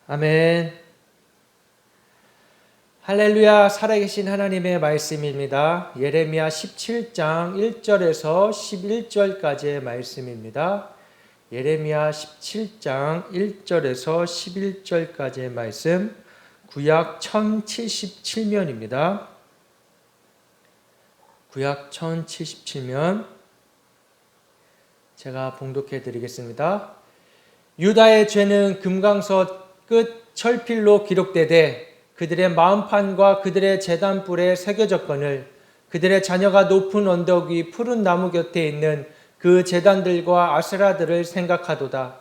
아멘. 할렐루야. 살아계신 하나님의 말씀입니다. 예레미야 17장 1절에서 11절까지의 말씀입니다. 예레미야 17장 1절에서 11절까지의 말씀, 구약 1077면입니다. 구약 1077면 제가 봉독해 드리겠습니다. 유다의 죄는 금강석 끝 철필로 기록되되 그들의 마음판과 그들의 제단불에 새겨졌거늘 그들의 자녀가 높은 언덕 위 푸른 나무 곁에 있는 그 제단들과 아세라들을 생각하도다.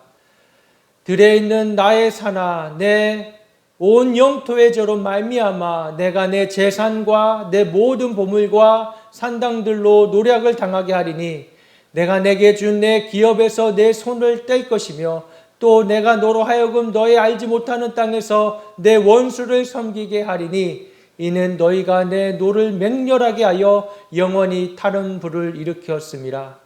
들에 있는 나의 산아, 내 온 영토의 저로 말미암아 내가 내 재산과 내 모든 보물과 산당들로 노략을 당하게 하리니 내가 내게 준 내 기업에서 내 손을 뗄 것이며 또 내가 너로 하여금 너의 알지 못하는 땅에서 내 원수를 섬기게 하리니 이는 너희가 내 노를 맹렬하게 하여 영원히 타는 불을 일으켰음이라.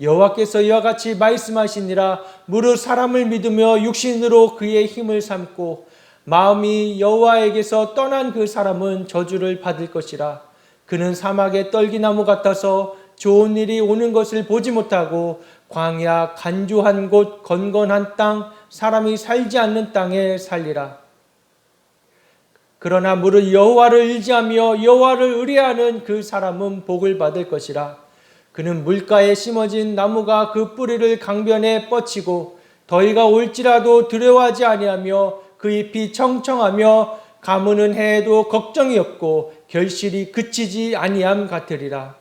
여호와께서 이와 같이 말씀하시니라. 무릇 사람을 믿으며 육신으로 그의 힘을 삼고 마음이 여호와에게서 떠난 그 사람은 저주를 받을 것이라. 그는 사막의 떨기나무 같아서 좋은 일이 오는 것을 보지 못하고 광야 간주한 곳 건건한 땅 사람이 살지 않는 땅에 살리라. 그러나 무릇 여호와를 의지하며 여호와를 의뢰하는 그 사람은 복을 받을 것이라. 그는 물가에 심어진 나무가 그 뿌리를 강변에 뻗치고 더위가 올지라도 두려워하지 아니하며 그 잎이 청청하며 가무는 해에도 걱정이 없고 결실이 그치지 아니함 같으리라.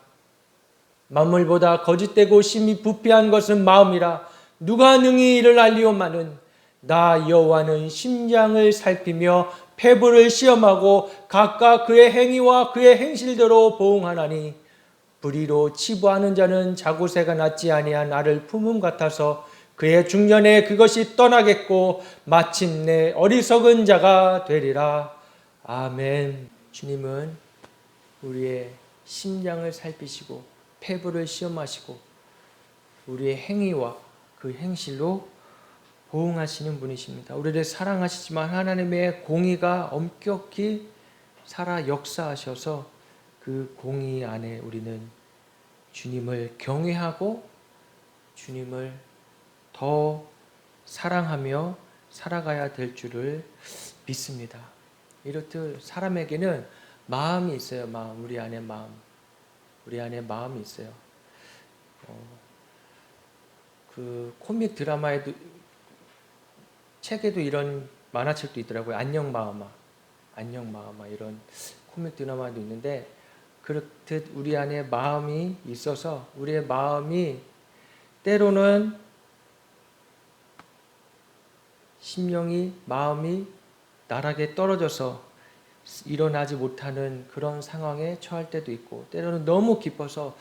만물보다 거짓되고 심히 부패한 것은 마음이라. 누가 능히 이를 알리오마는 나 여호와는 심장을 살피며 폐부를 시험하고 각각 그의 행위와 그의 행실대로 보응하나니 불의로 치부하는 자는 자고새가 낫지 아니한 알을 품음 같아서 그의 중년에 그것이 떠나겠고 마침내 어리석은 자가 되리라. 아멘. 주님은 우리의 심장을 살피시고 폐부를 시험하시고 우리의 행위와 그 행실로 보응하시는 분이십니다. 우리를 사랑하시지만 하나님의 공의가 엄격히 살아 역사하셔서 그 공의 안에 우리는 주님을 경외하고 주님을 더 사랑하며 살아가야 될 줄을 믿습니다. 이렇듯 사람에게는 마음이 있어요. 우리 안에 마음. 우리 안에 마음이 있어요. 그 코믹 드라마에도 책에도 이런 만화책도 있더라고요. 안녕 마음아 이런 코믹 드라마도 있는데 그렇듯 우리 안에 마음이 있어서 우리의 마음이 때로는 심령이 마음이 나락에 떨어져서 일어나지 못하는 그런 상황에 처할 때도 있고 때로는 너무 기뻐서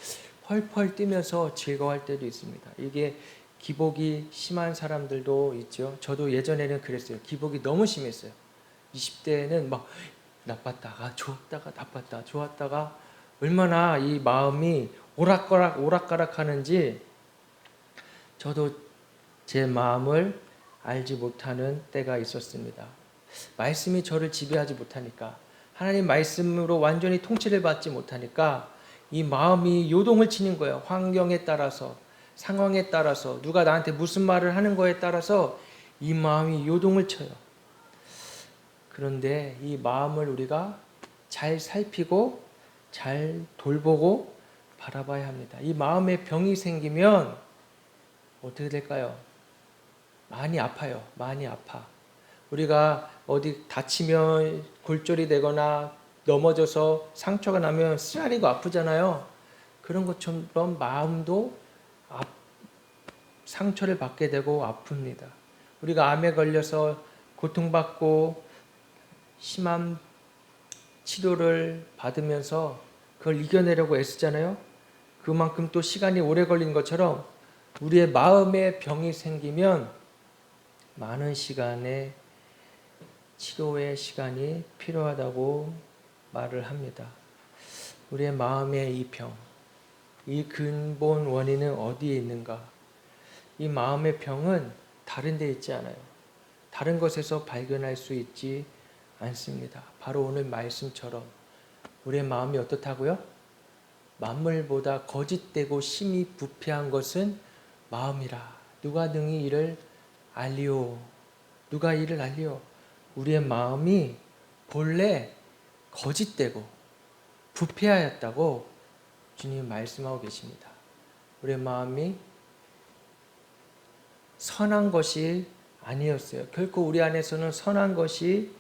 펄펄 뛰면서 즐거워할 때도 있습니다. 이게 기복이 심한 사람들도 있죠. 저도 예전에는 그랬어요. 기복이 너무 심했어요. 20대에는 막 나빴다가 좋았다가 나빴다 좋았다가 얼마나 이 마음이 오락가락 하는지 저도 제 마음을 알지 못하는 때가 있었습니다. 말씀이 저를 지배하지 못하니까 하나님 말씀으로 완전히 통치를 받지 못하니까 이 마음이 요동을 치는 거예요. 환경에 따라서 상황에 따라서 누가 나한테 무슨 말을 하는 거에 따라서 이 마음이 요동을 쳐요. 그런데 이 마음을 우리가 잘 살피고 잘 돌보고 바라봐야 합니다. 이 마음에 병이 생기면 어떻게 될까요? 많이 아파요. 많이 아파. 우리가 어디 다치면 골절이 되거나 넘어져서 상처가 나면 쓰라리고 아프잖아요. 그런 것처럼 마음도 상처를 받게 되고 아픕니다. 우리가 암에 걸려서 고통받고 심한 치료를 받으면서 그걸 이겨내려고 애쓰잖아요. 그만큼 또 시간이 오래 걸린 것처럼 우리의 마음에 병이 생기면 많은 시간의 치료의 시간이 필요하다고 말을 합니다. 우리의 마음의 이 병, 이 근본 원인은 어디에 있는가? 이 마음의 병은 다른 데 있지 않아요. 다른 것에서 발견할 수 있지 않습니다. 바로 오늘 말씀처럼 우리의 마음이 어떻다고요? 만물보다 거짓되고 심히 부패한 것은 마음이라. 누가 능히 이를 알리오? 누가 이를 알리오? 우리의 마음이 본래 거짓되고 부패하였다고 주님 말씀하고 계십니다. 우리의 마음이 선한 것이 아니었어요. 결코 우리 안에서는 선한 것이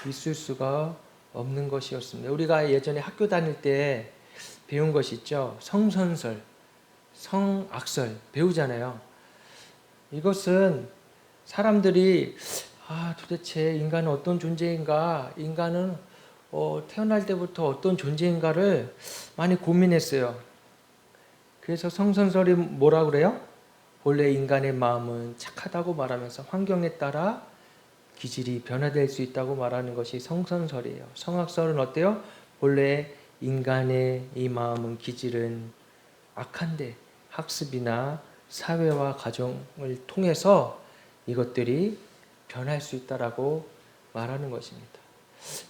있을 수가 없는 것이었습니다. 우리가 예전에 학교 다닐 때 배운 것이 있죠. 성선설, 성악설 배우잖아요. 이것은 사람들이 도대체 인간은 어떤 존재인가, 인간은 태어날 때부터 어떤 존재인가를 많이 고민했어요. 그래서 성선설이 뭐라 그래요? 본래 인간의 마음은 착하다고 말하면서 환경에 따라 기질이 변화될 수 있다고 말하는 것이 성선설이에요. 성악설은 어때요? 본래 인간의 이 마음은 기질은 악한데 학습이나 사회와 가정을 통해서 이것들이 변할 수 있다라고 말하는 것입니다.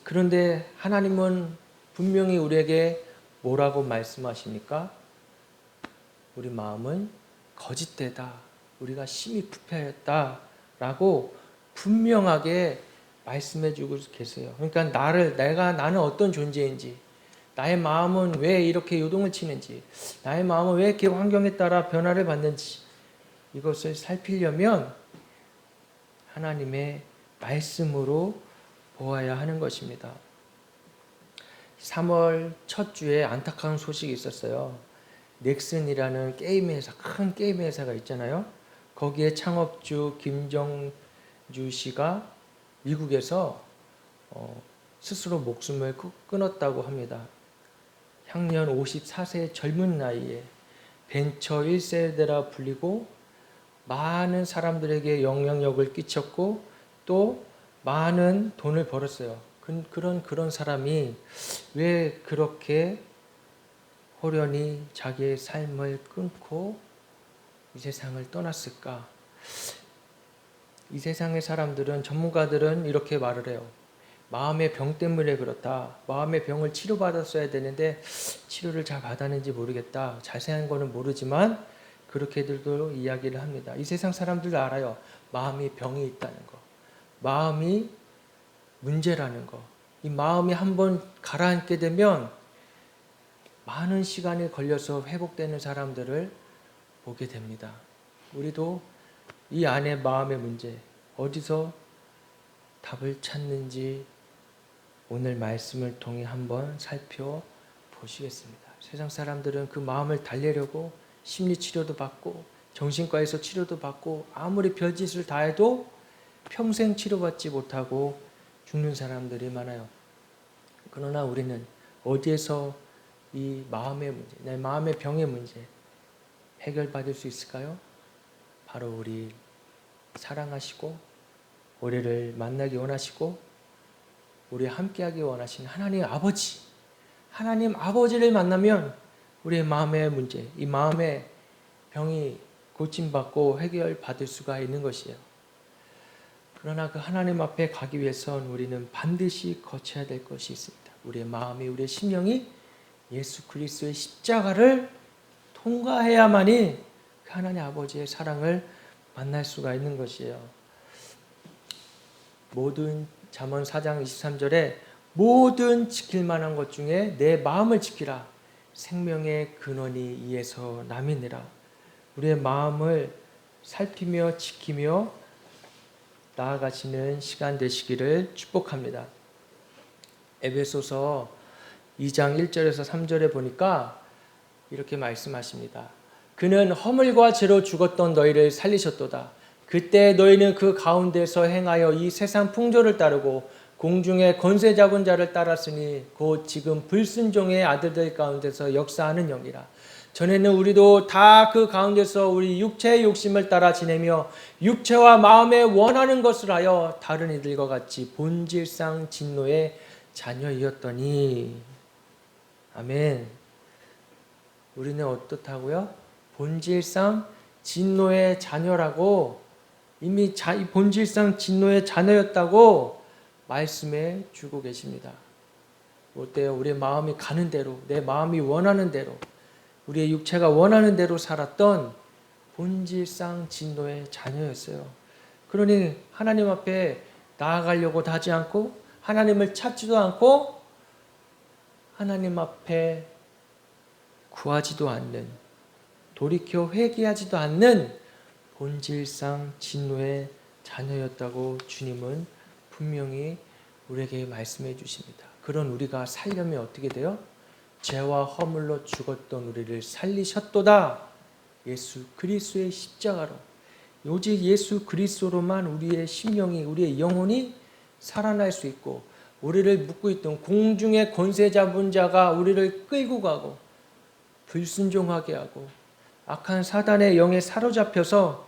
그런데 하나님은 분명히 우리에게 뭐라고 말씀하십니까? 우리 마음은 거짓되다. 우리가 심히 부패하였다라고 분명하게 말씀해 주고 계세요. 그러니까 나는 어떤 존재인지, 나의 마음은 왜 이렇게 요동을 치는지, 나의 마음은 왜 이렇게 환경에 따라 변화를 받는지, 이것을 살피려면 하나님의 말씀으로 보아야 하는 것입니다. 3월 첫 주에 안타까운 소식이 있었어요. 넥슨이라는 게임 회사, 큰 게임 회사가 있잖아요. 거기에 창업주 김정주 씨가 미국에서 스스로 목숨을 끊었다고 합니다. 향년 54세 젊은 나이에 벤처 1세대라 불리고 많은 사람들에게 영향력을 끼쳤고 또 많은 돈을 벌었어요. 그런 사람이 왜 그렇게 호련히 자기의 삶을 끊고 이 세상을 떠났을까? 이 세상의 사람들은, 전문가들은 이렇게 말을 해요. 마음의 병 때문에 그렇다. 마음의 병을 치료받았어야 되는데 치료를 잘 받았는지 모르겠다. 자세한 거는 모르지만 그렇게들도 이야기를 합니다. 이 세상 사람들도 알아요. 마음이 병이 있다는 거. 마음이 문제라는 거. 이 마음이 한번 가라앉게 되면 많은 시간이 걸려서 회복되는 사람들을 보게 됩니다. 우리도 이 안에 마음의 문제, 어디서 답을 찾는지 오늘 말씀을 통해 한번 살펴보시겠습니다. 세상 사람들은 그 마음을 달래려고 심리치료도 받고 정신과에서 치료도 받고 아무리 별짓을 다 해도 평생 치료받지 못하고 죽는 사람들이 많아요. 그러나 우리는 어디에서 이 마음의 문제, 내 마음의 병의 문제 해결받을 수 있을까요? 바로 우리 사랑하시고 우리를 만나기 원하시고 우리 함께하기 원하시는 하나님 아버지, 하나님 아버지를 만나면 우리의 마음의 문제, 이 마음의 병이 고침받고 해결받을 수가 있는 것이에요. 그러나 그 하나님 앞에 가기 위해선 우리는 반드시 거쳐야 될 것이 있습니다. 우리의 마음이, 우리의 심령이 예수 그리스도의 십자가를 통과해야만이 그 하나님 아버지의 사랑을 만날 수가 있는 것이에요. 모든 잠언 4장 23절에 모든 지킬 만한 것 중에 내 마음을 지키라. 생명의 근원이 이에서 남이니라. 우리의 마음을 살피며 지키며 나아가시는 시간 되시기를 축복합니다. 에베소서 2장 1절에서 3절에 보니까 이렇게 말씀하십니다. 그는 허물과 죄로 죽었던 너희를 살리셨도다. 그때 너희는 그 가운데서 행하여 이 세상 풍조를 따르고 공중의 권세 잡은 자를 따랐으니 곧 지금 불순종의 아들들 가운데서 역사하는 영이라. 전에는 우리도 다 그 가운데서 우리 육체의 욕심을 따라 지내며 육체와 마음에 원하는 것을 하여 다른 이들과 같이 본질상 진노의 자녀이었더니. 아멘. 우리는 어떻다고요? 본질상 진노의 자녀라고 이미 본질상 진노의 자녀였다고 말씀해 주고 계십니다. 어때요? 우리의 마음이 가는 대로, 내 마음이 원하는 대로, 우리의 육체가 원하는 대로 살았던 본질상 진노의 자녀였어요. 그러니 하나님 앞에 나아가려고 하지 않고 하나님을 찾지도 않고 하나님 앞에 구하지도 않는, 돌이켜 회개하지도 않는 본질상 진노의 자녀였다고 주님은 분명히 우리에게 말씀해 주십니다. 그런 우리가 살려면 어떻게 돼요? 죄와 허물로 죽었던 우리를 살리셨도다. 예수 그리스도의 십자가로. 오직 예수 그리스도로만 우리의 심령이, 우리의 영혼이 살아날 수 있고, 우리를 묶고 있던 공중의 권세 잡은 자가 우리를 끌고 가고 불순종하게 하고 악한 사단의 영에 사로잡혀서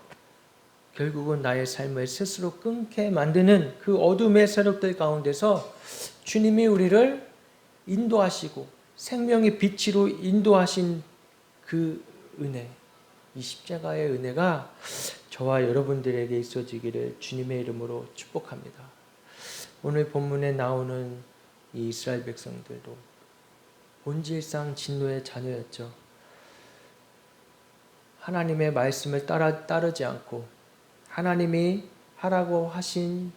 결국은 나의 삶을 스스로 끊게 만드는 그 어둠의 세력들 가운데서 주님이 우리를 인도하시고 생명의 빛으로 인도하신 그 은혜, 이 십자가의 은혜가 저와 여러분들에게 있어지기를 주님의 이름으로 축복합니다. 오늘 본문에 나오는 이 이스라엘 백성들도 본질상 진노의 자녀였죠. 하나님의 말씀을 따르지 않고 하나님이 하라고 하신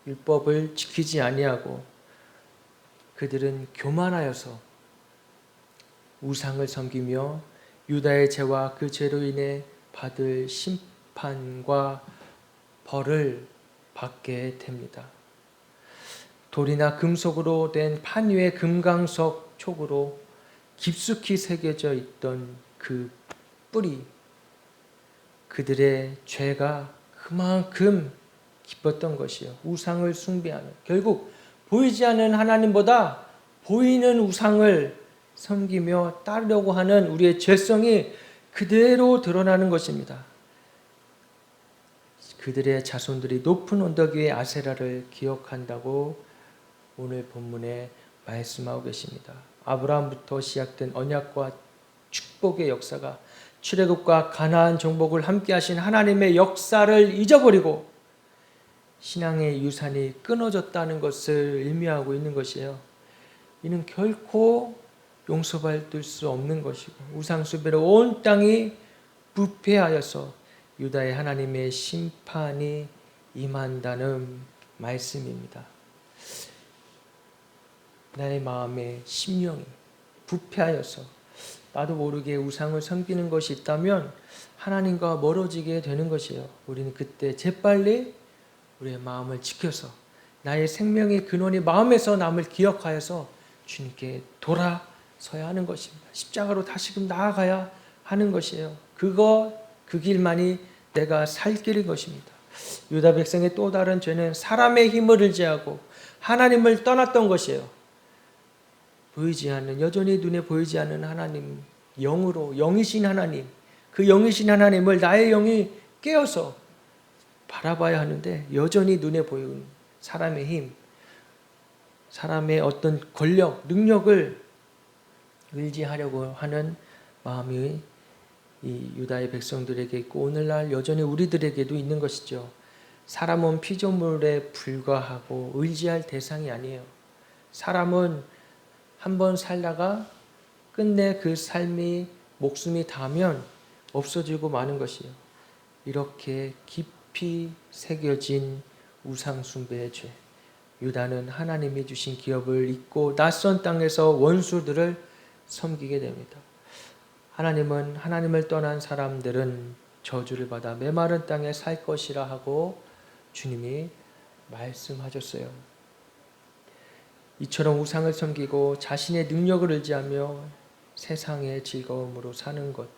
율법을 지키지 아니하고 그들은 교만하여서 우상을 섬기며 유다의 죄와 그 죄로 인해 받을 심판과 벌을 받게 됩니다. 돌이나 금속으로 된 판 위에 금강석 촉으로 깊숙이 새겨져 있던 그 뿌리, 그들의 죄가 그만큼 깊었던 것이요. 우상을 숭배하는, 결국 보이지 않는 하나님보다 보이는 우상을 섬기며 따르려고 하는 우리의 죄성이 그대로 드러나는 것입니다. 그들의 자손들이 높은 언덕 위의 아세라를 기억한다고 오늘 본문에 말씀하고 계십니다. 아브라함부터 시작된 언약과 축복의 역사가 출애굽과 가나안 정복을 함께 하신 하나님의 역사를 잊어버리고 신앙의 유산이 끊어졌다는 것을 의미하고 있는 것이에요. 이는 결코 용서받을 수 없는 것이고 우상숭배로 온 땅이 부패하여서 유다의 하나님의 심판이 임한다는 말씀입니다. 나의 마음의 심령이 부패하여서 나도 모르게 우상을 섬기는 것이 있다면 하나님과 멀어지게 되는 것이에요. 우리는 그때 재빨리 우리의 마음을 지켜서 나의 생명의 근원이 마음에서 남을 기억하여서 주님께 돌아서야 하는 것입니다. 십자가로 다시금 나아가야 하는 것이에요. 그 길만이 내가 살 길인 것입니다. 유다 백성의 또 다른 죄는 사람의 힘을 의지하고 하나님을 떠났던 것이에요. 보이지 않는, 여전히 눈에 보이지 않는 하나님, 영이신 하나님, 그 영이신 하나님을 나의 영이 깨어서 바라봐야 하는데 여전히 눈에 보이는 사람의 힘, 사람의 어떤 권력, 능력을 의지하려고 하는 마음이 이 유다의 백성들에게 있고 오늘날 여전히 우리들에게도 있는 것이죠. 사람은 피조물에 불과하고 의지할 대상이 아니에요. 사람은 한번 살다가 끝내 그 삶이 목숨이 닿으면 없어지고 마는 것이에요. 이렇게 깊이 새겨진 우상숭배의 죄. 유다는 하나님이 주신 기업을 잊고 낯선 땅에서 원수들을 섬기게 됩니다. 하나님은 하나님을 떠난 사람들은 저주를 받아 메마른 땅에 살 것이라 하고 주님이 말씀하셨어요. 이처럼 우상을 섬기고 자신의 능력을 의지하며 세상의 즐거움으로 사는 것,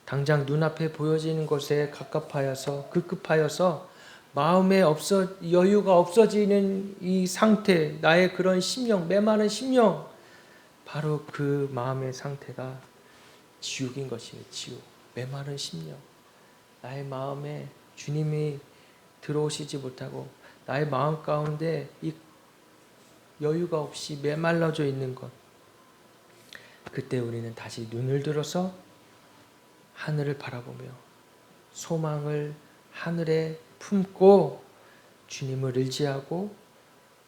당장 눈앞에 보여지는 것에 급급하여서 마음에 여유가 없어지는 이 상태, 나의 그런 심령, 메마른 심령, 바로 그 마음의 상태가 지옥인 것이에요. 지옥, 메마른 심령. 나의 마음에 주님이 들어오시지 못하고 나의 마음 가운데 이 여유가 없이 메말라져 있는 것. 그때 우리는 다시 눈을 들어서 하늘을 바라보며 소망을 하늘에 품고 주님을 의지하고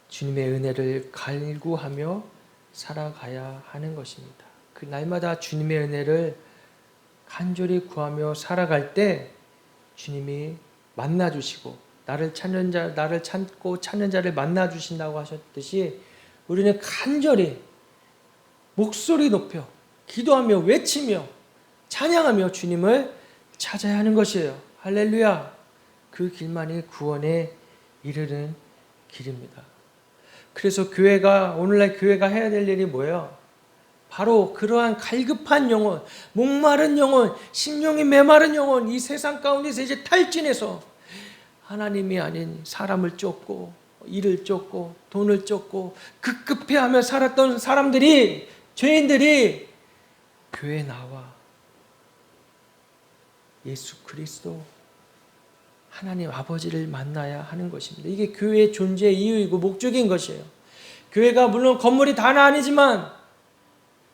주님의 은혜를 갈구하며 살아가야 하는 것입니다. 그 날마다 주님의 은혜를 간절히 구하며 살아갈 때 주님이 만나주시고 나를 찾고 찾는 자를 만나주신다고 하셨듯이 우리는 간절히 목소리 높여 기도하며 외치며 찬양하며 주님을 찾아야 하는 것이에요. 할렐루야. 그 길만이 구원에 이르는 길입니다. 그래서 오늘날 교회가 해야 될 일이 뭐예요? 바로 그러한 갈급한 영혼, 목마른 영혼, 심령이 메마른 영혼, 이 세상 가운데서 이제 탈진해서 하나님이 아닌 사람을 쫓고 일을 쫓고 돈을 쫓고 급급해하며 살았던 사람들이, 죄인들이 교회에 나와 예수 그리스도 하나님 아버지를 만나야 하는 것입니다. 이게 교회의 존재의 이유이고 목적인 것이에요. 교회가 물론 건물이 다는 아니지만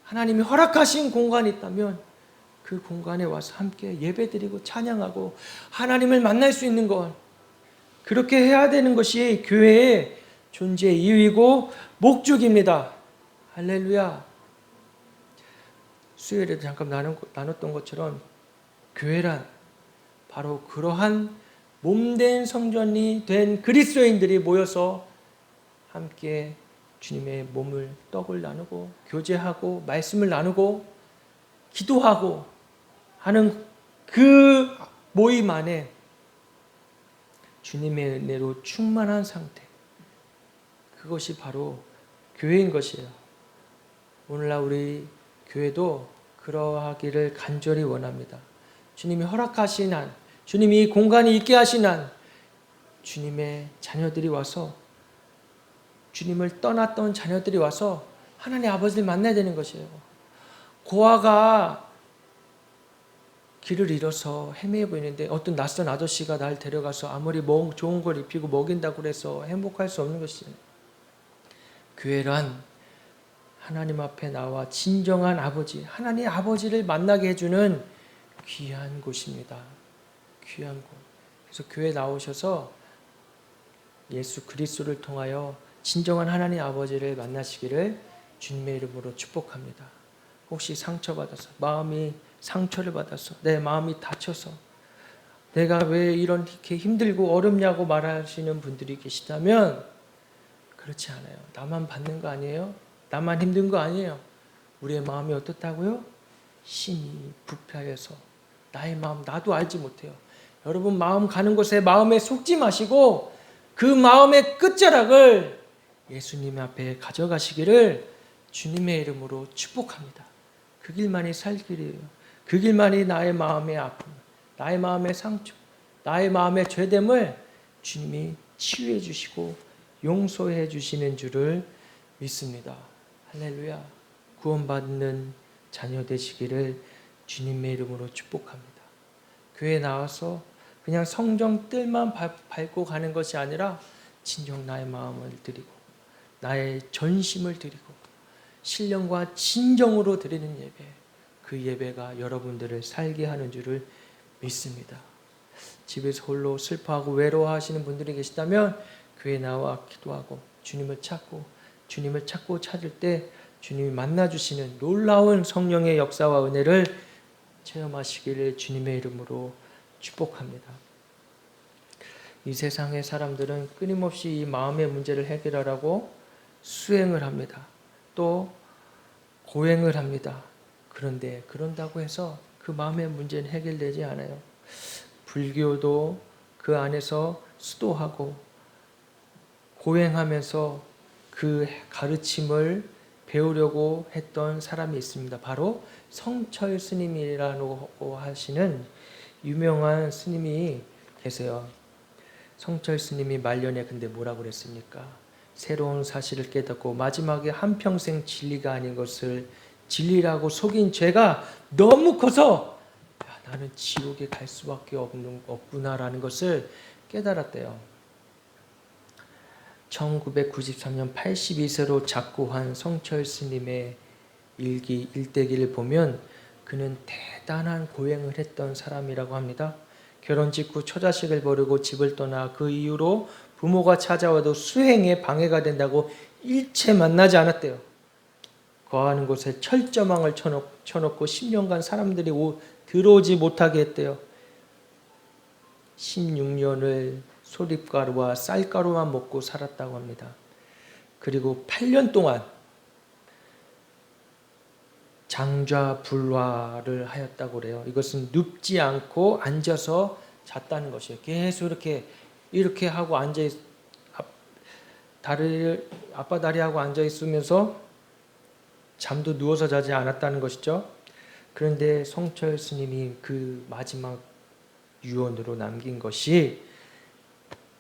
하나님이 허락하신 공간이 있다면 그 공간에 와서 함께 예배드리고 찬양하고 하나님을 만날 수 있는 것, 그렇게 해야 되는 것이 교회의 존재의 이유이고 목적입니다. 할렐루야. 수요일에도 잠깐 나눴던 것처럼 교회란 바로 그러한 몸된 성전이 된 그리스도인들이 모여서 함께 주님의 몸을 떡을 나누고 교제하고 말씀을 나누고 기도하고 하는 그 모임 안에 주님의 은혜로 충만한 상태, 그것이 바로 교회인 것이에요. 오늘날 우리 교회도 그러하기를 간절히 원합니다. 주님이 허락하신 한, 주님이 공간이 있게 하신 한 주님의 자녀들이 와서, 주님을 떠났던 자녀들이 와서 하나님 아버지를 만나야 되는 것이에요. 고아가 길을 잃어서 헤매고 있는데 어떤 낯선 아저씨가 날 데려가서 아무리 좋은 걸 입히고 먹인다고 해서 행복할 수 없는 것이에요. 교회란 하나님 앞에 나와 진정한 아버지, 하나님 아버지를 만나게 해주는 귀한 곳입니다. 귀한 곳. 그래서 교회 나오셔서 예수 그리스도를 통하여 진정한 하나님 아버지를 만나시기를 주님의 이름으로 축복합니다. 혹시 상처받아서, 마음이 상처를 받아서, 내 마음이 다쳐서 내가 왜 이렇게 힘들고 어렵냐고 말하시는 분들이 계시다면 그렇지 않아요. 나만 받는 거 아니에요? 나만 힘든 거 아니에요. 우리의 마음이 어떻다고요? 심히 부패하여서 나의 마음 나도 알지 못해요. 여러분 마음 가는 곳에 마음에 속지 마시고 그 마음의 끝자락을 예수님 앞에 가져가시기를 주님의 이름으로 축복합니다. 그 길만이 살 길이에요. 그 길만이 나의 마음의 아픔, 나의 마음의 상처, 나의 마음의 죄됨을 주님이 치유해 주시고 용서해 주시는 줄을 믿습니다. 할렐루야. 구원받는 자녀 되시기를 주님의 이름으로 축복합니다. 교회에 나와서 그냥 성경 뜰만 밟고 가는 것이 아니라 진정 나의 마음을 드리고 나의 전심을 드리고 신령과 진정으로 드리는 예배, 그 예배가 여러분들을 살게 하는 줄을 믿습니다. 집에서 홀로 슬퍼하고 외로워하시는 분들이 계시다면 교회에 나와 기도하고 주님을 찾고 찾을 때 주님이 만나주시는 놀라운 성령의 역사와 은혜를 체험하시기를 주님의 이름으로 축복합니다. 이 세상의 사람들은 끊임없이 이 마음의 문제를 해결하라고 수행을 합니다. 또 고행을 합니다. 그런데 그런다고 해서 그 마음의 문제는 해결되지 않아요. 불교도 그 안에서 수도하고 고행하면서 그 가르침을 배우려고 했던 사람이 있습니다. 바로 성철 스님이라고 하시는 유명한 스님이 계세요. 성철 스님이 말년에 근데 뭐라고 그랬습니까? 새로운 사실을 깨닫고 마지막에 한평생 진리가 아닌 것을 진리라고 속인 죄가 너무 커서 나는 지옥에 갈 수밖에 없구나라는 것을 깨달았대요. 1993년 82세로 작고한 성철 스님의 일대기를 보면 그는 대단한 고행을 했던 사람이라고 합니다. 결혼 직후 처자식을 버리고 집을 떠나 그 이후로 부모가 찾아와도 수행에 방해가 된다고 일체 만나지 않았대요. 거하는 곳에 철저망을 쳐놓고 10년간 사람들이 들어오지 못하게 했대요. 16년을 소립가루와 쌀가루만 먹고 살았다고 합니다. 그리고 8년 동안 장좌불화를 하였다고 그래요. 이것은 눕지 않고 앉아서 잤다는 것이에요. 계속 이렇게 하고 앞바다리하고 앉아 있으면서 잠도 누워서 자지 않았다는 것이죠. 그런데 성철 스님이 그 마지막 유언으로 남긴 것이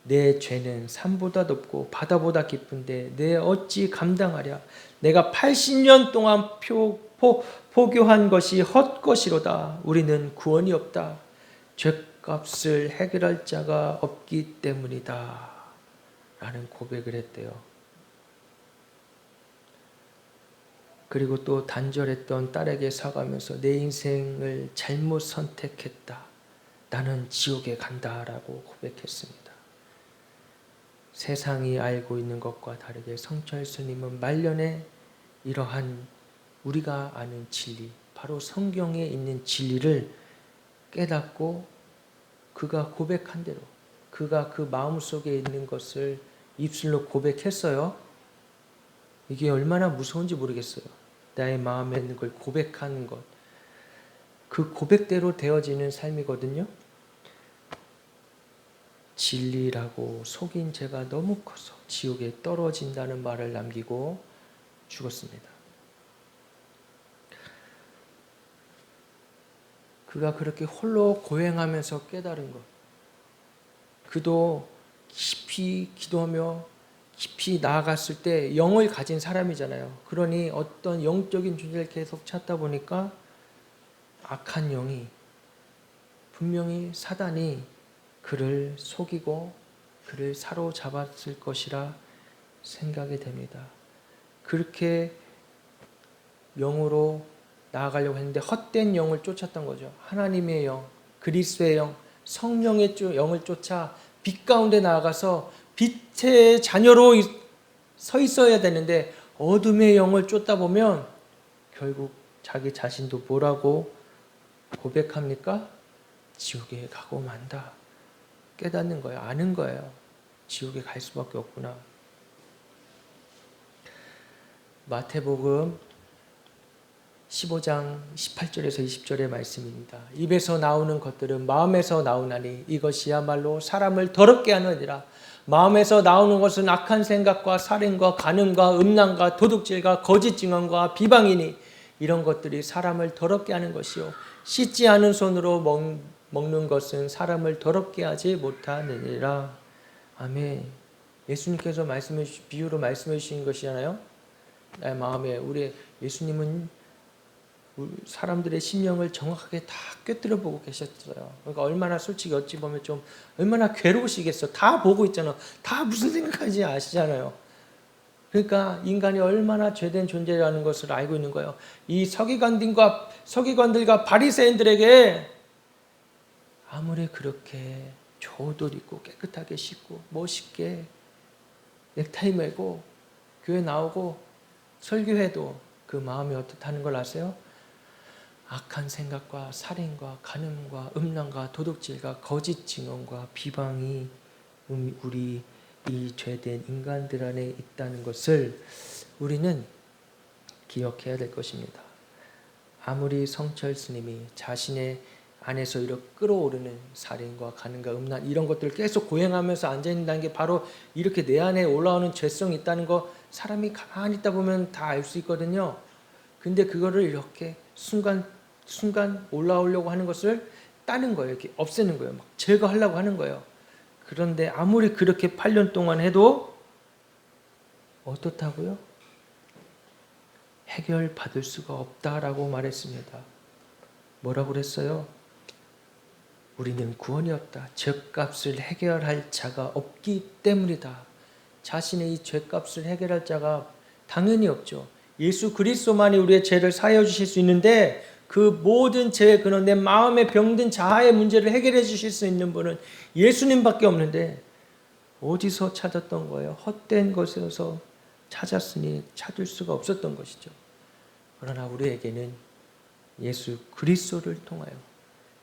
내 죄는 산보다 높고 바다보다 깊은데 내 어찌 감당하랴. 내가 80년 동안 포교한 것이 헛것이로다. 우리는 구원이 없다. 죄값을 해결할 자가 없기 때문이다. 라는 고백을 했대요. 그리고 또 단절했던 딸에게 사과하면서 내 인생을 잘못 선택했다. 나는 지옥에 간다라고 고백했습니다. 세상이 알고 있는 것과 다르게 성철 스님은 말년에 이러한 우리가 아는 진리, 바로 성경에 있는 진리를 깨닫고 그가 고백한 대로 그가 그 마음속에 있는 것을 입술로 고백했어요. 이게 얼마나 무서운지 모르겠어요. 나의 마음에 있는 걸 고백하는 것. 그 고백대로 되어지는 삶이거든요. 진리라고 속인 죄가 너무 커서 지옥에 떨어진다는 말을 남기고 죽었습니다. 그가 그렇게 홀로 고행하면서 깨달은 것. 그도 깊이 기도하며 깊이 나아갔을 때 영을 가진 사람이잖아요. 그러니 어떤 영적인 존재를 계속 찾다 보니까 악한 영이, 분명히 사단이 그를 속이고 그를 사로잡았을 것이라 생각이 됩니다. 그렇게 영으로 나아가려고 했는데 헛된 영을 쫓았던 거죠. 하나님의 영, 그리스도의 영, 성령의 영을 쫓아 빛 가운데 나아가서 빛의 자녀로 서 있어야 되는데 어둠의 영을 쫓다 보면 결국 자기 자신도 뭐라고 고백합니까? 지옥에 가고 만다. 깨닫는 거예요. 아는 거예요. 지옥에 갈 수밖에 없구나. 마태복음 15장 18절에서 20절의 말씀입니다. 입에서 나오는 것들은 마음에서 나오나니 이것이야말로 사람을 더럽게 하느니라. 마음에서 나오는 것은 악한 생각과 살인과 간음과 음란과 도둑질과 거짓 증언과 비방이니 이런 것들이 사람을 더럽게 하는 것이요 씻지 않은 손으로 먹는 것은 사람을 더럽게 하지 못하느니라. 아멘. 예수님께서 비유로 말씀해 주신 것이잖아요. 나의 마음에 우리 예수님은 사람들의 심령을 정확하게 다 꿰뚫어 보고 계셨어요. 그러니까 얼마나 솔직히 어찌 보면 좀 얼마나 괴로우시겠어. 다 보고 있잖아. 다 무슨 생각하는지 아시잖아요. 그러니까 인간이 얼마나 죄된 존재라는 것을 알고 있는 거예요. 이 서기관들과 바리새인들에게 아무리 그렇게 좋은 옷 입고 깨끗하게 씻고 멋있게 넥타이 매고 교회 나오고 설교해도 그 마음이 어떻다는 걸 아세요? 악한 생각과 살인과 간음과 음란과 도둑질과 거짓 증언과 비방이 우리 이 죄된 인간들 안에 있다는 것을 우리는 기억해야 될 것입니다. 아무리 성철 스님이 자신의 안에서 이렇게 끌어오르는 살인과 간음과 음란 이런 것들을 계속 고행하면서 앉아있는다는 게 바로 이렇게 내 안에 올라오는 죄성이 있다는 거 사람이 가만히 있다 보면 다 알 수 있거든요. 근데 그거를 이렇게 순간 올라오려고 하는 것을 따는 거예요. 이렇게 없애는 거예요. 막 제거하려고 하는 거예요. 그런데 아무리 그렇게 8년 동안 해도 어떻다고요? 해결받을 수가 없다라고 말했습니다. 뭐라고 그랬어요? 우리는 구원이 없다. 죄값을 해결할 자가 없기 때문이다. 자신의 이 죄값을 해결할 자가 당연히 없죠. 예수 그리스도만이 우리의 죄를 사하여 주실 수 있는데 그 모든 죄의 근원, 내 마음의 병든 자아의 문제를 해결해 주실 수 있는 분은 예수님밖에 없는데 어디서 찾았던 거예요? 헛된 곳에서 찾았으니 찾을 수가 없었던 것이죠. 그러나 우리에게는 예수 그리스도를 통하여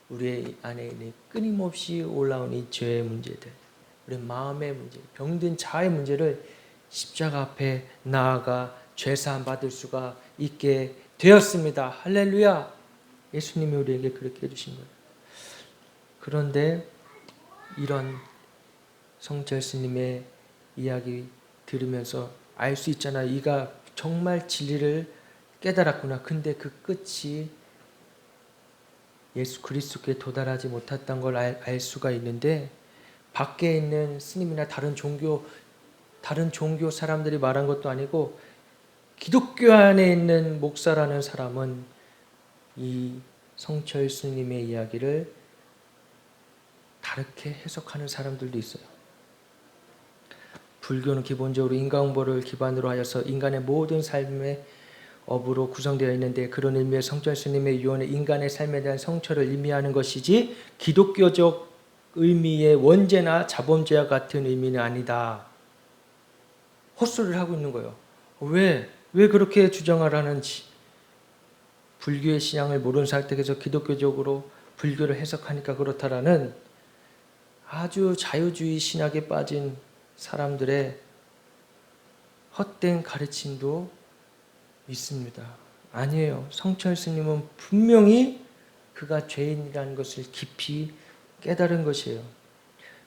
우리 안에 있는 끊임없이 올라온 이 죄의 문제들, 우리 마음의 문제, 병든 자아의 문제를 십자가 앞에 나아가 죄사함 받을 수가 있게 되었습니다. 할렐루야! 예수님이 우리에게 그렇게 해주신 거예요. 그런데 이런 성철 스님의 이야기 들으면서 알 수 있잖아요. 이가 정말 진리를 깨달았구나. 근데 그 끝이 예수 그리스도께 도달하지 못했던 걸 알 수가 있는데, 밖에 있는 스님이나 다른 종교 사람들이 말한 것도 아니고 기독교 안에 있는 목사라는 사람은 이 성철 스님의 이야기를 다르게 해석하는 사람들도 있어요. 불교는 기본적으로 인과응보를 기반으로 하여서 인간의 모든 삶의 업으로 구성되어 있는데, 그런 의미의 성철 스님의 유언은 인간의 삶에 대한 성철을 의미하는 것이지 기독교적 의미의 원죄나 자범죄와 같은 의미는 아니다. 헛소리를 하고 있는 거예요. 왜 그렇게 주장하라는지. 불교의 신앙을 모르는 상태에서 기독교적으로 불교를 해석하니까 그렇다라는 아주 자유주의 신학에 빠진 사람들의 헛된 가르침도 있습니다. 아니에요. 성철 스님은 분명히 그가 죄인이라는 것을 깊이 깨달은 것이에요.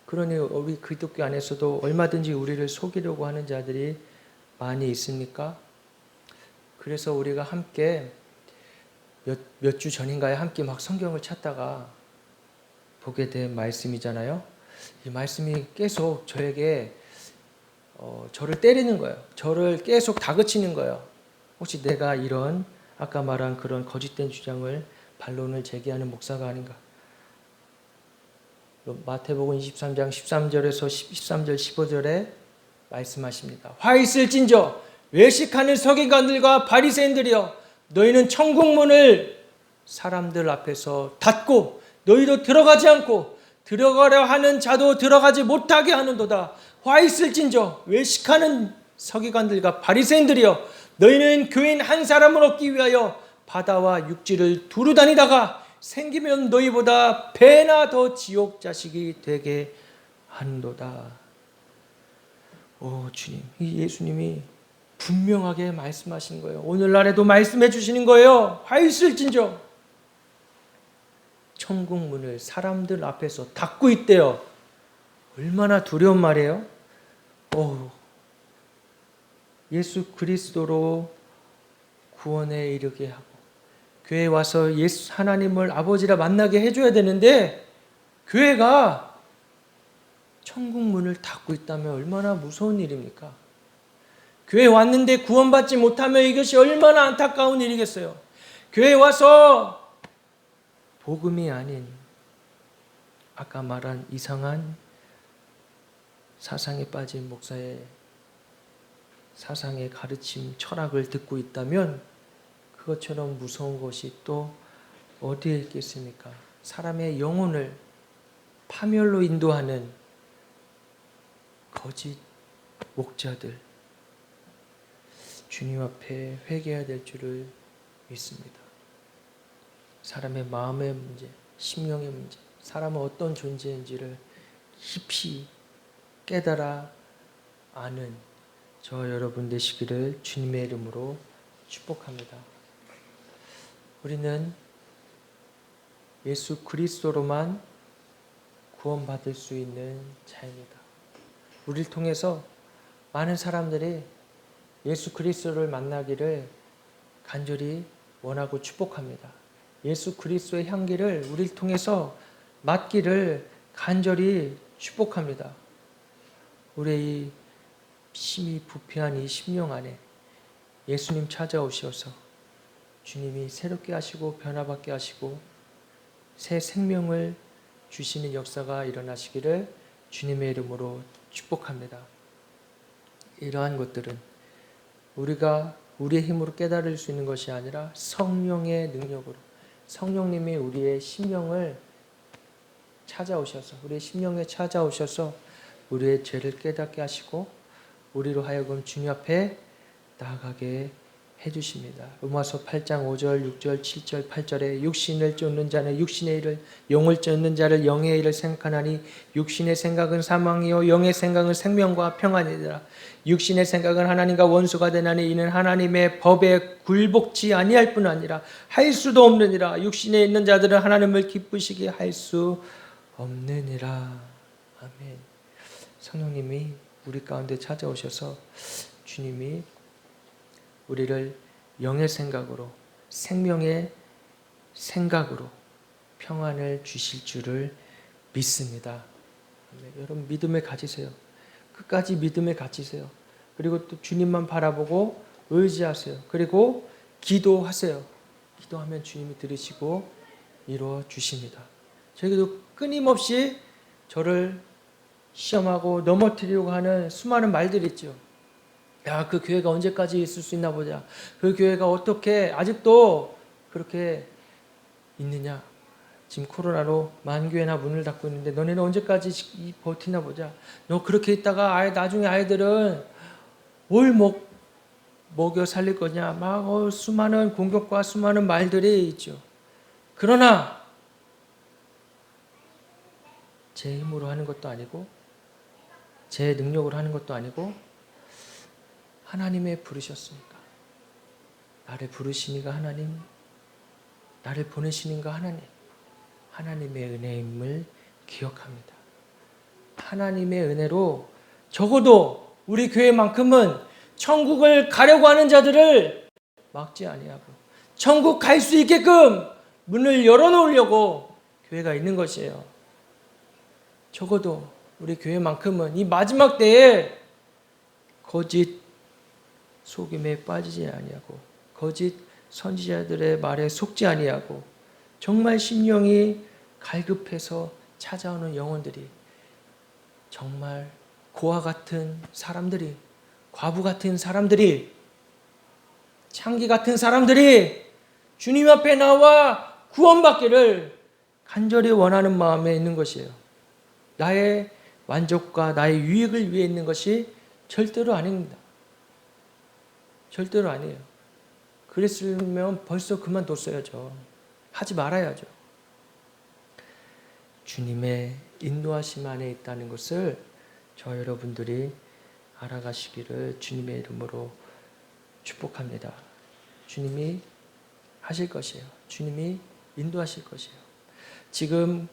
그러니 우리 기독교 안에서도 얼마든지 우리를 속이려고 하는 자들이 많이 있습니까? 그래서 우리가 함께 몇 주 전인가에 함께 막 성경을 찾다가 보게 된 말씀이잖아요. 이 말씀이 계속 저에게 저를 때리는 거예요. 저를 계속 다그치는 거예요. 혹시 내가 이런 아까 말한 그런 거짓된 주장을 반론을 제기하는 목사가 아닌가? 마태복음 23장 13절에서 13절 15절에 말씀하십니다. 화 있을진저 외식하는 서기관들과 바리새인들이여, 너희는 천국 문을 사람들 앞에서 닫고 너희도 들어가지 않고 들어가려 하는 자도 들어가지 못하게 하는도다. 화 있을진저 외식하는 서기관들과 바리새인들이여, 너희는 교인 한 사람을 얻기 위하여 바다와 육지를 두루 다니다가 생기면 너희보다 배나 더 지옥 자식이 되게 하는도다. 오 주님, 이 예수님이 분명하게 말씀하시는 거예요. 오늘날에도 말씀해 주시는 거예요. 화 있을진저 천국 문을 사람들 앞에서 닫고 있대요. 얼마나 두려운 말이에요. 예수 그리스도로 구원에 이르게 하고 교회에 와서 예수 하나님을 아버지라 만나게 해줘야 되는데, 교회가 천국 문을 닫고 있다면 얼마나 무서운 일입니까? 교회에 왔는데 구원받지 못하면 이것이 얼마나 안타까운 일이겠어요. 교회에 와서 복음이 아닌 아까 말한 이상한 사상에 빠진 목사의 사상의 가르침, 철학을 듣고 있다면 그것처럼 무서운 것이 또 어디에 있겠습니까? 사람의 영혼을 파멸로 인도하는 거짓 목자들, 주님 앞에 회개해야 될 줄을 믿습니다. 사람의 마음의 문제, 심령의 문제, 사람은 어떤 존재인지를 깊이 깨달아 아는 저 여러분 되시기를 주님의 이름으로 축복합니다. 우리는 예수 그리스도로만 구원받을 수 있는 자입니다. 우리를 통해서 많은 사람들이 예수 그리스도를 만나기를 간절히 원하고 축복합니다. 예수 그리스도의 향기를 우리를 통해서 맡기를 간절히 축복합니다. 우리의 이 심히 부패한 이 심령 안에 예수님 찾아오셔서 주님이 새롭게 하시고 변화받게 하시고 새 생명을 주시는 역사가 일어나시기를 주님의 이름으로 축복합니다. 이러한 것들은 우리가 우리의 힘으로 깨달을 수 있는 것이 아니라 성령의 능력으로 성령님이 우리의 심령을 찾아오셔서 우리의 심령에 찾아오셔서 우리의 죄를 깨닫게 하시고 우리로 하여금 주님 앞에 나아가게 해주십니다. 로마서 8장 5절, 6절, 7절, 8절에 육신을 쫓는 자는 육신의 일을, 영을 쫓는 자를 영의 일을 생각하나니 육신의 생각은 사망이요 영의 생각은 생명과 평안이니라. 육신의 생각은 하나님과 원수가 되나니 이는 하나님의 법에 굴복지 아니할 뿐 아니라 할 수도 없느니라. 육신에 있는 자들은 하나님을 기쁘시게 할 수 없느니라. 아멘. 성령님이 우리 가운데 찾아오셔서 주님이 우리를 영의 생각으로, 생명의 생각으로 평안을 주실 줄을 믿습니다. 여러분 믿음을 가지세요. 끝까지 믿음을 가지세요. 그리고 또 주님만 바라보고 의지하세요. 그리고 기도하세요. 기도하면 주님이 들으시고 이루어 주십니다. 저에게도 끊임없이 저를 시험하고 넘어뜨리려고 하는 수많은 말들이 있죠. 야, 그 교회가 언제까지 있을 수 있나 보자. 그 교회가 어떻게 아직도 그렇게 있느냐. 지금 코로나로 만 교회나 문을 닫고 있는데 너네는 언제까지 버티나 보자. 너 그렇게 있다가 나중에 아이들은 뭘 먹여 살릴 거냐. 막 수많은 공격과 수많은 말들이 있죠. 그러나 제 힘으로 하는 것도 아니고 제 능력으로 하는 것도 아니고 하나님의 부르셨으니까. 나를 부르시니가 하나님, 나를 보내시니가 하나님. 하나님의 은혜임을 기억합니다. 하나님의 은혜로 적어도 우리 교회만큼은 천국을 가려고 하는 자들을 막지 아니하고 천국 갈 수 있게끔 문을 열어놓으려고 교회가 있는 것이에요. 적어도 우리 교회만큼은 이 마지막 때에 거짓 속임에 빠지지 아니하고 거짓 선지자들의 말에 속지 아니하고 정말 심령이 갈급해서 찾아오는 영혼들이 정말 고아 같은 사람들이 과부 같은 사람들이 창기 같은 사람들이 주님 앞에 나와 구원받기를 간절히 원하는 마음에 있는 것이에요. 나의 만족과 나의 유익을 위해 있는 것이 절대로 아닙니다. 절대로 아니에요. 그랬으면 벌써 그만뒀어야죠. 하지 말아야죠. 주님의 인도하심 안에 있다는 것을 저 여러분들이 알아가시기를 주님의 이름으로 축복합니다. 주님이 하실 것이에요. 주님이 인도하실 것이에요. 지금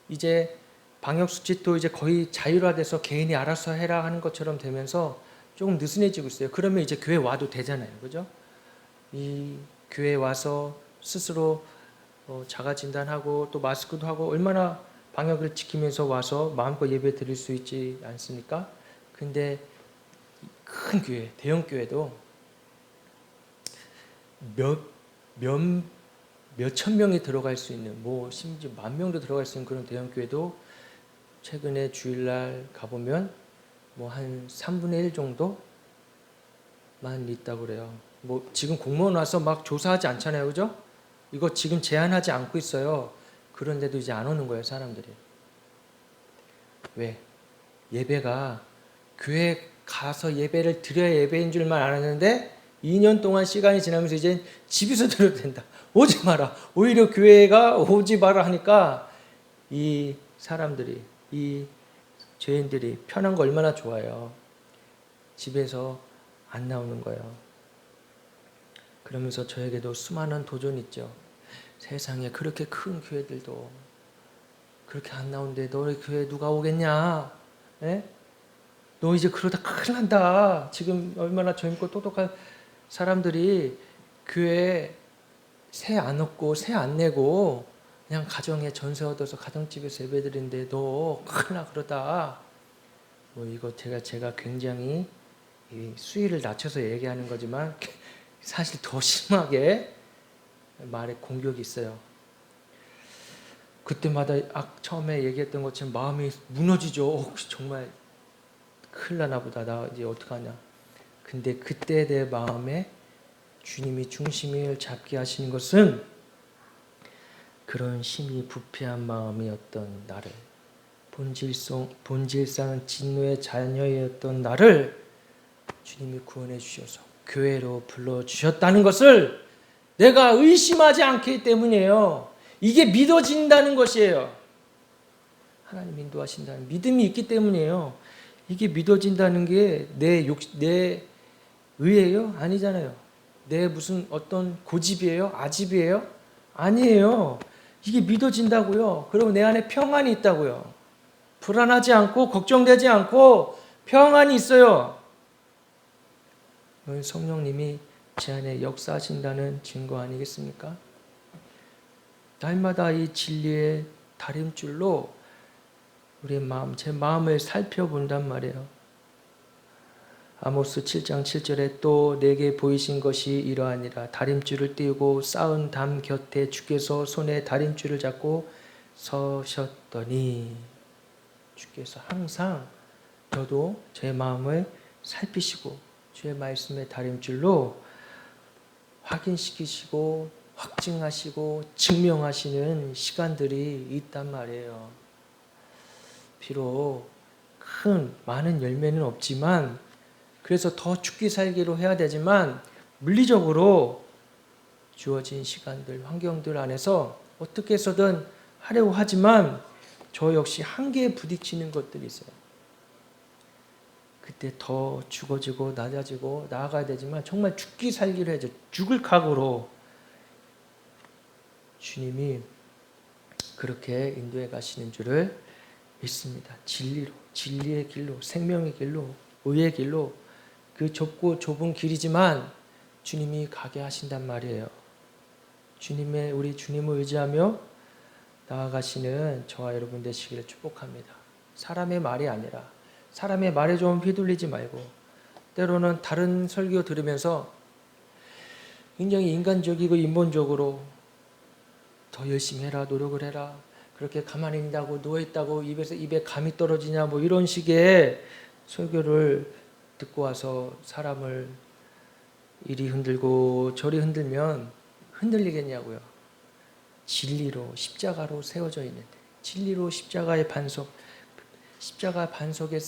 이제 방역수칙도 이제 거의 자율화돼서 개인이 알아서 해라 하는 것처럼 되면서 조금 느슨해지고 있어요. 그러면 이제 교회 와도 되잖아요. 그죠? 이 교회 와서 스스로 자가 진단하고 또 마스크도 하고 얼마나 방역을 지키면서 와서 마음껏 예배 드릴 수 있지 않습니까? 근데 큰 교회, 대형 교회도 몇천 명이 들어갈 수 있는, 뭐 심지어 10,000명도 들어갈 수 있는 그런 대형 교회도 최근에 주일날 가보면 뭐 한 3분의 1 정도만 있다고 그래요. 뭐 지금 공무원 와서 막 조사하지 않잖아요. 그죠? 이거 지금 제한하지 않고 있어요. 그런데도 이제 안 오는 거예요, 사람들이. 왜? 예배가 교회 가서 예배를 드려야 예배인 줄만 알았는데 2년 동안 시간이 지나면서 이제 집에서 드려도 된다. 오지 마라. 오히려 교회가 오지 마라 하니까 이 사람들이, 이 죄인들이 편한 거 얼마나 좋아요. 집에서 안 나오는 거예요. 그러면서 저에게도 수많은 도전이 있죠. 세상에 그렇게 큰 교회들도 그렇게 안 나오는데 너희 교회 누가 오겠냐? 에? 너 이제 그러다 큰일 난다. 지금 얼마나 젊고 똑똑한 사람들이 교회에 세 안 얻고 세 안 내고 그냥 가정에 전세 얻어서 가정집에서 예배드리는데 너 큰일 나 그러다. 뭐 이거 제가 굉장히 이 수위를 낮춰서 얘기하는 거지만 사실 더 심하게 말에 공격이 있어요. 그때마다 처음에 얘기했던 것처럼 마음이 무너지죠. 정말 큰일 나나 보다. 나 이제 어떡하냐. 근데 그때 내 마음에 주님이 중심을 잡게 하시는 것은 그런 심히 부패한 마음이었던 나를, 본질상 진노의 자녀였던 나를 주님이 구원해 주셔서 교회로 불러주셨다는 것을 내가 의심하지 않기 때문이에요. 이게 믿어진다는 것이에요. 하나님 인도하신다는 믿음이 있기 때문이에요. 이게 믿어진다는 게 내 의예요? 아니잖아요. 내 무슨 어떤 고집이에요? 아집이에요? 아니에요. 이게 믿어진다고요. 그리고 내 안에 평안이 있다고요. 불안하지 않고 걱정되지 않고 평안이 있어요. 성령님이 제 안에 역사하신다는 증거 아니겠습니까? 날마다 이 진리의 다림줄로 우리의 마음, 제 마음을 살펴본단 말이에요. 아모스 7장 7절에 또 내게 보이신 것이 이러하니라. 다림줄을 띄우고 쌓은 담 곁에 주께서 손에 다림줄을 잡고 서셨더니, 주께서 항상 저도 제 마음을 살피시고 주의 말씀의 다림줄로 확인시키시고 확증하시고 증명하시는 시간들이 있단 말이에요. 비록 많은 열매는 없지만, 그래서 더 죽기 살기로 해야 되지만, 물리적으로 주어진 시간들, 환경들 안에서 어떻게 해서든 하려고 하지만 저 역시 한계에 부딪히는 것들이 있어요. 그때 더 죽어지고 낮아지고 나아가야 되지만 정말 죽기 살기로 해야죠. 죽을 각오로 주님이 그렇게 인도해 가시는 줄을 믿습니다. 진리로, 진리의 길로, 생명의 길로, 의의 길로, 그 좁고 좁은 길이지만 주님이 가게 하신단 말이에요. 우리 주님을 의지하며 나아가시는 저와 여러분 되시기를 축복합니다. 사람의 말이 아니라, 사람의 말에 좀 휘둘리지 말고, 때로는 다른 설교 들으면서 굉장히 인간적이고 인본적으로 더 열심히 해라, 노력을 해라, 그렇게 가만히 있다고 누워있다고 입에 감이 떨어지냐, 뭐 이런 식의 설교를 듣고 와서 사람을 이리 흔들고 저리 흔들면 흔들리겠냐고요. 진리로 십자가로 세워져 있는데, 진리로 십자가 반석에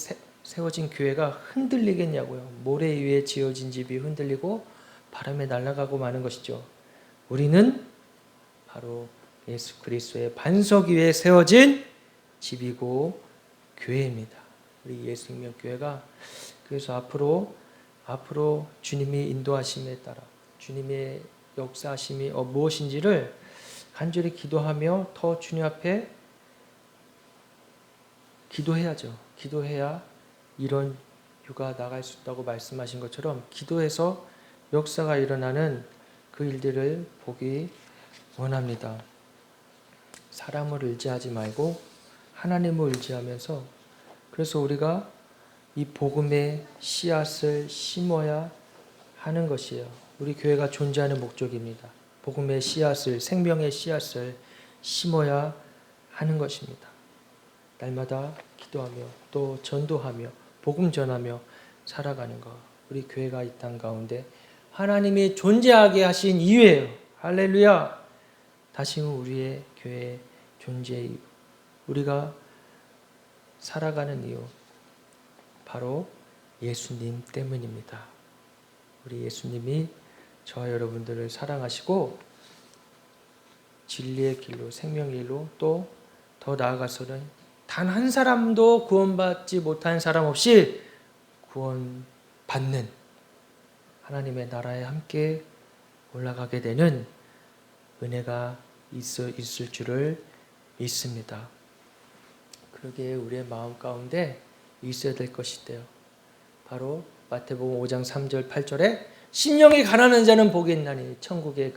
세워진 교회가 흔들리겠냐고요. 모래 위에 지어진 집이 흔들리고 바람에 날아가고 마는 것이죠. 우리는 바로 예수 그리스도의 반석 위에 세워진 집이고 교회입니다. 우리 예수생명 교회가, 그래서 앞으로 주님이 인도하심에 따라 주님의 역사하심이 무엇인지를 간절히 기도하며 더 주님 앞에 기도해야죠. 기도해야 이런 유가 나갈 수 있다고 말씀하신 것처럼 기도해서 역사가 일어나는 그 일들을 보기 원합니다. 사람을 의지하지 말고 하나님을 의지하면서, 그래서 우리가 이 복음의 씨앗을 심어야 하는 것이에요. 우리 교회가 존재하는 목적입니다. 복음의 씨앗을, 생명의 씨앗을 심어야 하는 것입니다. 날마다 기도하며 또 전도하며 복음 전하며 살아가는 것, 우리 교회가 이 땅 가운데 하나님이 존재하게 하신 이유예요. 할렐루야. 다시금 우리의 교회의 존재 이유, 우리가 살아가는 이유, 바로 예수님 때문입니다. 우리 예수님이 저와 여러분들을 사랑하시고 진리의 길로, 생명의 길로, 또 더 나아가서는 단 한 사람도 구원받지 못한 사람 없이 구원받는 하나님의 나라에 함께 올라가게 되는 은혜가 있을 줄을 믿습니다. 그러기에 우리의 마음 가운데 있어야 될 것이 있대요. 바로 마태복음 5장 3절 8절에 심령이 가난한 자는 복이 있나니 천국이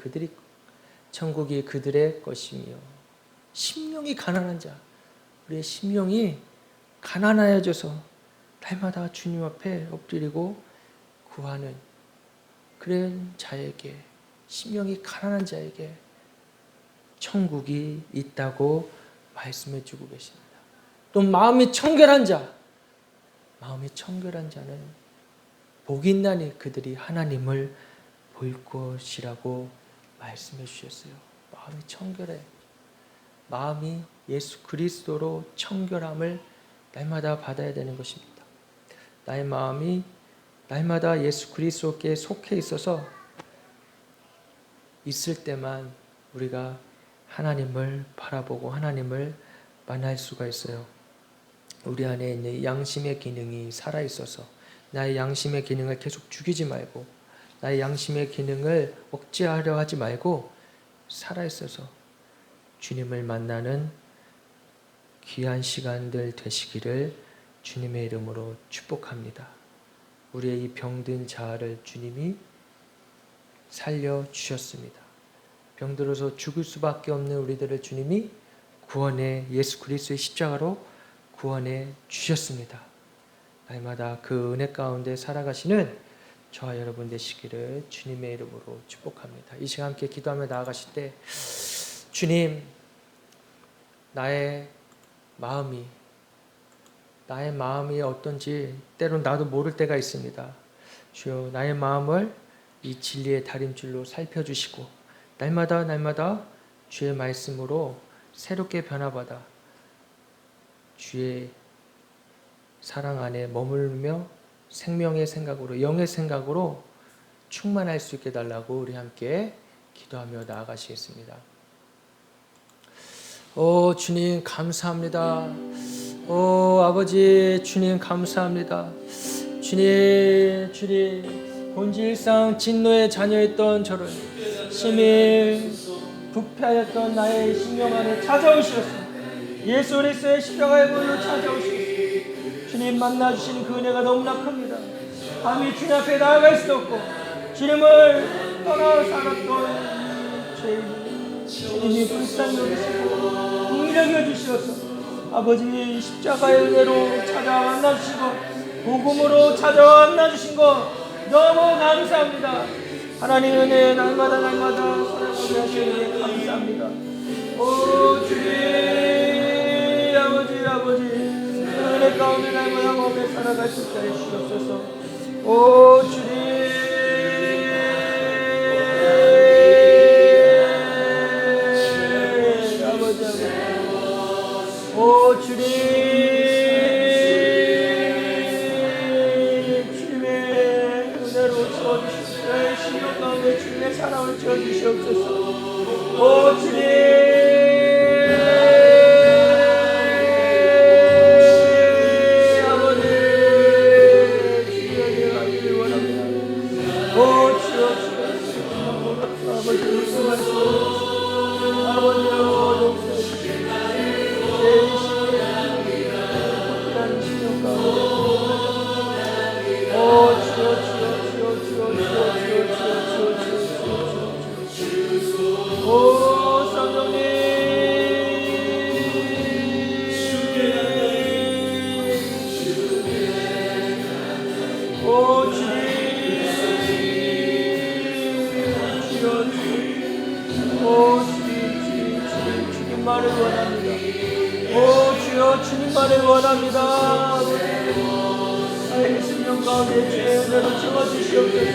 그들의 것이며. 심령이 가난한 자, 우리의 심령이 가난하여져서 날마다 주님 앞에 엎드리고 구하는 그런 자에게, 심령이 가난한 자에게 천국이 있다고 말씀해 주고 계십니다. 또 마음이 청결한 자는 복이 있나니 그들이 하나님을 볼 것이라고 말씀해 주셨어요. 마음이 청결해. 마음이 예수 그리스도로 청결함을 날마다 받아야 되는 것입니다. 나의 마음이 날마다 예수 그리스도께 속해 있어서 있을 때만 우리가 하나님을 바라보고 하나님을 만날 수가 있어요. 우리 안에 있는 양심의 기능이 살아있어서 나의 양심의 기능을 계속 죽이지 말고 나의 양심의 기능을 억제하려 하지 말고 살아있어서 주님을 만나는 귀한 시간들 되시기를 주님의 이름으로 축복합니다. 우리의 이 병든 자아를 주님이 살려주셨습니다. 병들어서 죽을 수밖에 없는 우리들을 주님이 구원해 예수 그리스도의 십자가로 구원해 주셨습니다. 날마다 그 은혜 가운데 살아가시는 저와 여러분 되시기를 주님의 이름으로 축복합니다. 이 시간 함께 기도하며 나아가실 때 주님, 나의 마음이 어떤지 때론 나도 모를 때가 있습니다. 주여, 나의 마음을 이 진리의 다림줄로 살펴주시고 날마다 주의 말씀으로 새롭게 변화받아 주의 사랑 안에 머물며 생명의 생각으로, 영의 생각으로 충만할 수 있게 달라고 우리 함께 기도하며 나아가시겠습니다. 오 주님 감사합니다. 오 아버지 주님 감사합니다. 주님 본질상 진노의 자녀였던 저를 심히 부패하였던 나의 심령 안에 찾아오셨습니다. 예수 그리스도의 십자가의 보혈로 찾아오셨습니다. 주님 만나주신 그 은혜가 너무나 큽니다. 감히 주님 앞에 나아갈 수도 없고 주님을 떠나 살았던 죄인을 주님이 불쌍히 여기시고 긍휼히 여겨주시어서 아버지 십자가의 은혜로 찾아와 만나주시고 복음으로 찾아와 만나주신 것 너무 감사합니다. 하나님의 은혜 날마다 살아가게 하시니 감사합니다. 오 주님 아버지 은혜 가운데 날마다 몸에 살아갈 수 있게 해주시옵소서. 오 주님 아버지 오 주님 주님의 은혜로 채워주시옵소서. 나의 심령 가운데 주님의 사랑을 채워주시옵소서. 오 주님 주님만을 원합니다. 나의 심령 가운데 주의 은혜로 채워주시옵소서.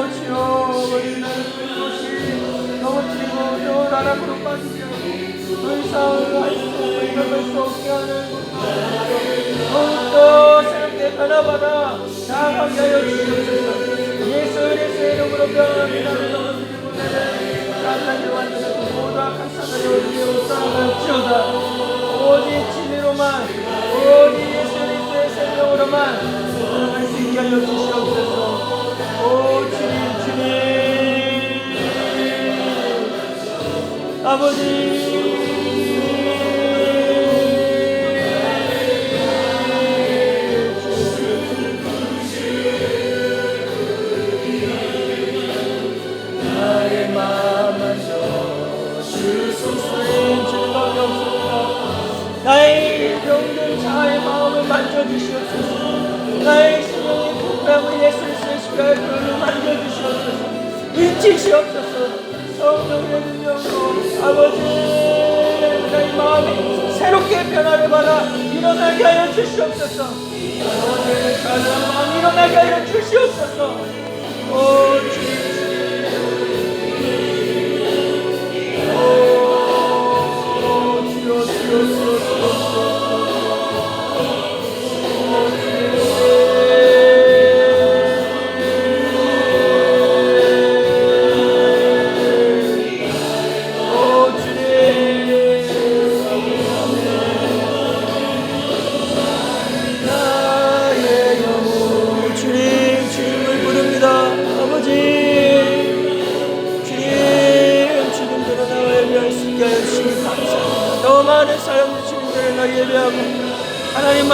주여 우리 나를 그것이 넘어뜨리고 또 나락으로 빠지지 않고 더 이상 할 수 없고 일어날 수 없게 하는 더욱더 새롭게 변화받아 나아가게 하여 주시옵소서. 예수 그리스도의 이름으로 변합니다. 넘어뜨리고 내는 나를 완전하고 모두 악한 사단을 우리의 살아갈지어다. 오직 진리로만 오직 예수 그리스도의 생명으로만 살아갈 수 있게 하여 주시옵소서. 오 주님 아버지 나의 마음 만져 주소서. 주님밖에 없습니다. 나의 병든 자아의 마음을 만져주시옵소서. 나의 심령의 부패함을 예수 그리스도의 십자가의 보혈로 만져주시옵소서. 인치시옵소서. 성령의 능력으로 아버지 나의 마음이 새롭게 변화를 받아 일어나게 하여 주시옵소서. 아버지 가난한 마음 일어나게 하여 주시옵소서. 오 주님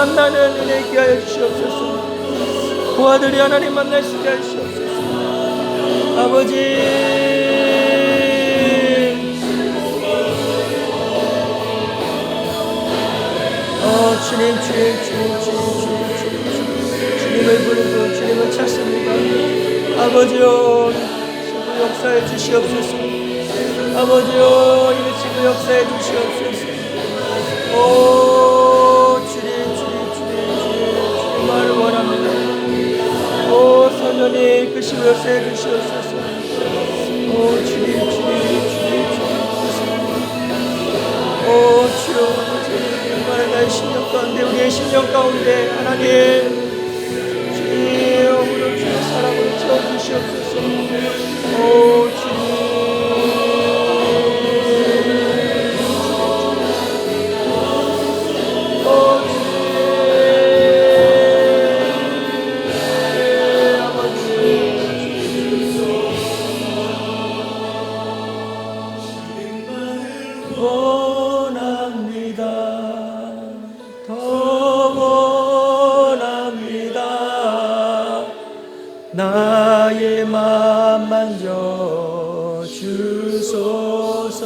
만나는 은혜 있게 하여 주시옵소서. 그 아들이 하나님 만날 수 있게 하시옵소서. 아버지, 주님, 주님을 부르고 주님을 찾습니다. 아버지여, 지구 역사해 주시옵소서. 아버지여, 일치구 역사해 주시옵소서. 오, 주님만을 원합니다. 오, 선녀님, 그 시구 역사해 주시옵소서. 오, 주님. 오, 주여, 나의 심령 가운데, 우리의 심령 가운데 하나님 주의 영으로 주의 사랑으로 채워주시옵소서. 오, 주님. 나의 맘 만져 주소서.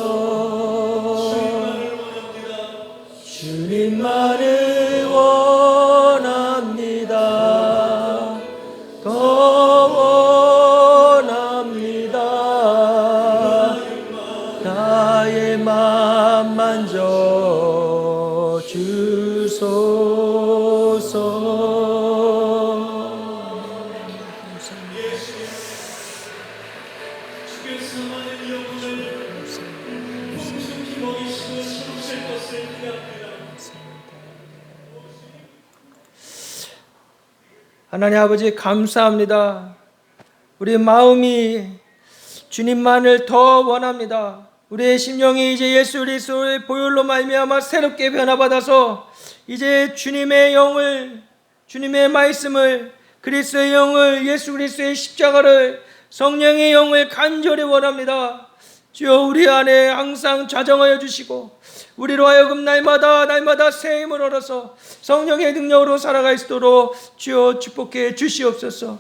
주님만을 원합니다. 더 원합니다. 나의 맘 만져 주소서. 하나님 아버지, 감사합니다. 우리 마음이 주님만을 더 원합니다. 우리의 심령이 이제 예수 그리스도의 보혈로 말미암아 새롭게 변화받아서 이제 주님의 영을, 주님의 말씀을, 그리스도의 영을, 예수 그리스도의 십자가를, 성령의 영을 간절히 원합니다. 주여, 우리 안에 항상 좌정하여 주시고 우리로 하여금 날마다 새 힘을 얻어서 성령의 능력으로 살아갈 수 있도록 주여 축복해 주시옵소서.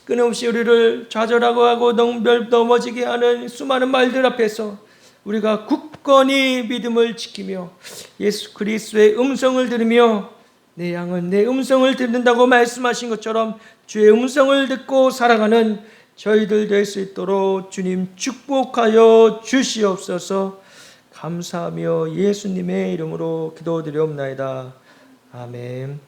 끊임없이 우리를 좌절하고 하고 넘어지게 하는 수많은 말들 앞에서 우리가 굳건히 믿음을 지키며 예수 그리스도의 음성을 들으며 내 양은 내 음성을 듣는다고 말씀하신 것처럼 주의 음성을 듣고 살아가는 저희들 될 수 있도록 주님 축복하여 주시옵소서. 감사하며 예수님의 이름으로 기도드리옵나이다. 아멘.